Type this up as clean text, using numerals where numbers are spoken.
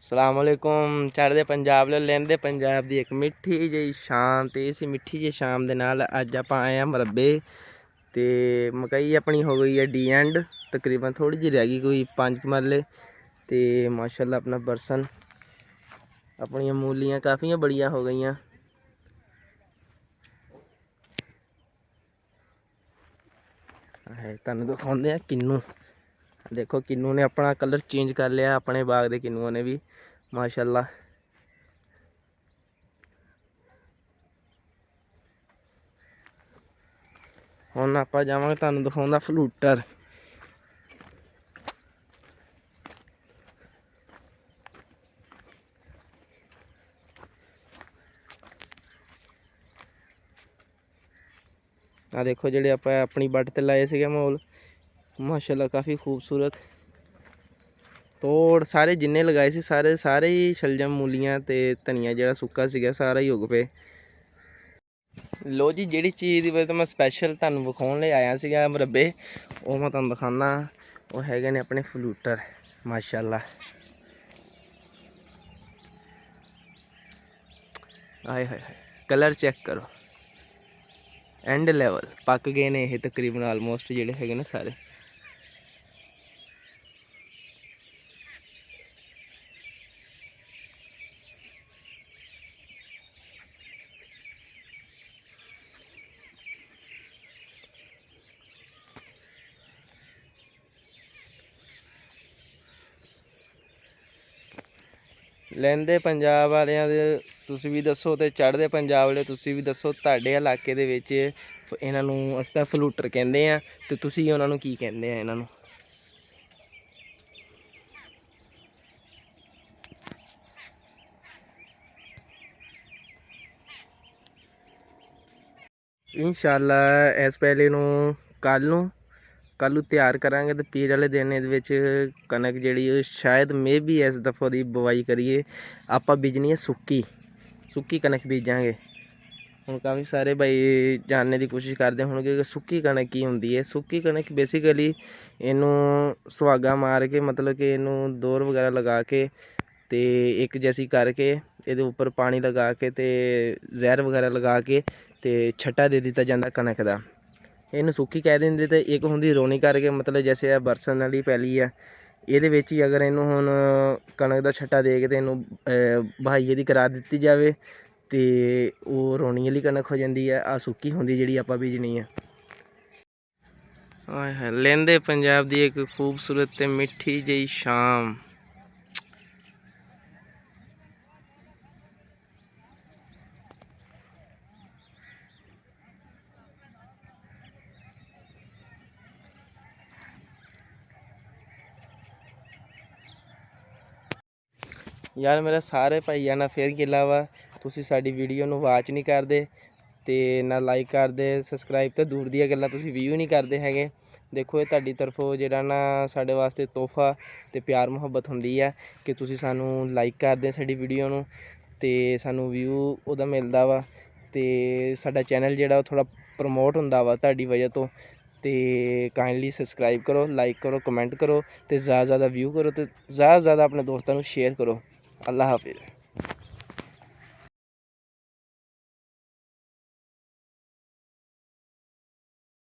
ਸਲਾਮੁਅਲੈकुम। ਚੜ੍ਹਦੇ ਪੰਜਾਬ ਲੋ ਲਹਿੰਦੇ ਪੰਜਾਬ ਦੀ ਇੱਕ ਮਿੱਠੀ ਜਿਹੀ ਸ਼ਾਮ, ਤੇ ਇਸ ਮਿੱਠੀ ਜਿਹੀ ਸ਼ਾਮ ਦੇ ਨਾਲ ਅੱਜ ਆਪਾਂ ਆਏ ਹਾਂ ਮਰੱਬੇ। ਤੇ ਮਕਈ ਆਪਣੀ ਹੋ ਗਈ ਹੈ ਡੀ ਐਂਡ, ਤਕਰੀਬਨ ਥੋੜੀ ਜਿਹੀ ਰਹਿ ਗਈ ਕੋਈ 5 ਮਰਲੇ। ਤੇ ਮਾਸ਼ਾਅੱਲਾ ਆਪਣਾ ਬਰਸਨ, ਆਪਣੀਆਂ ਮੂਲੀਆਂ ਕਾਫੀਆਂ ਬੜੀਆਂ ਹੋ ਗਈਆਂ। ਤੁਹਾਨੂੰ ਦਿਖਾਉਂਦੇ ਆ ਕਿੰਨੂ। देखो किन्नू ने अपना कलर चेंज कर लिया, अपने बाग के किन्नुओं ने भी माशाल्लाह। हुण आपां जावांगे तुहानूं दिखाउंदा फ्लूटर। आ देखो जिहड़े आपां अपनी बट ते लाए सीगे मोल, माशाल्लाह काफ़ी खूबसूरत तोड़ सारे जिन्ने लगाए सी सारे ही शलजम मूलियां ते धनिया जिहड़ा सुक्का सीगा सारा ही उग पे। लो जी, जिहड़ी चीज़ दी वजह तो मैं स्पैशल तुहानूं विखाउण लई आया सीगा मरब्बे, वो मैं तुहानूं दिखाना। वो हैगे ने अपने फ्लूटर माशाल्लाह। आए हाय हाय, कलर चेक करो, एंड लैवल पक गए ने ये तकरीबन आलमोस्ट जिहड़े हैगे ने सारे। लहंदे पंजाब वालियां दे तुसीं भी दसो, ते चढ़दे पंजाब वाले तुसीं भी दसो, तुहाडे इलाके दे विच इन्हां नूं असीं तां फ्लूटर कहंदे आ, ते तुसीं उन्हां नूं की कहंदे आ इन्हां नूं। इंशाअल्लाह इस पहले नूं कल नूं तैयार करांगे, तो पीर वाले दिन इहदे विच कनक जिहड़ी शायद मे बी इस दफ़ा दी बुवाई करिए आपां बीजनी है सुक्की कनक बीजांगे। हुण काफ़ी सारे भाई जानने की कोशिश करते होणगे कि सुक्की कनक की हुंदी है। सुक्की कनक बेसिकली इनू सुहागा मार के, मतलब कि इनू दौर वगैरह लगा के ते एक जैसी करके इहदे उपर पानी लगा के ते जहर वगैरह लगा के ते छट्टा दे दिता जाता कनक का। इनू सुक्की कह देंगे। तो एक होंगी रोनी करके, मतलब जैसे बरसन वाली पैली है, ਇਹਦੇ ਵਿੱਚ ਹੀ अगर इनू हुण कनक का छट्टा दे के इनू बहाई दी करा दी जाए तो वो रोनी वाली कनक हो जाती है। आ सुक्की होंगी जी आप बीजनी है। लहंदे पंजाब की एक खूबसूरत ते मिठी जी शाम। यार मेरा सारे भाइयों ना फिर गिला वा, तुसीं साडी वीडियो नूं वाच नहीं करते, तो ना लाइक करते, सबसक्राइब तो दूर दी गल्लां तुसीं व्यू नहीं करते हैगे। देखो ये तुहाडी तरफों जिहड़ा ना साडे वास्ते तोहफा ते प्यार मुहब्बत हुंदी है कि तुसीं सानूं लाइक करदे साडी वीडियो नूं, ते सानूं व्यू उहदा मिलदा वा, ते साडा चैनल जिहड़ा थोड़ा प्रमोट हुंदा वा तुहाडी वजह तो। तो काइंडली सबसक्राइब करो, लाइक करो, कमेंट करो, तो ज़्यादा व्यू करो, तो ज़्यादा अपने दोस्तों को शेयर करो। अल्लाह हाफिज़।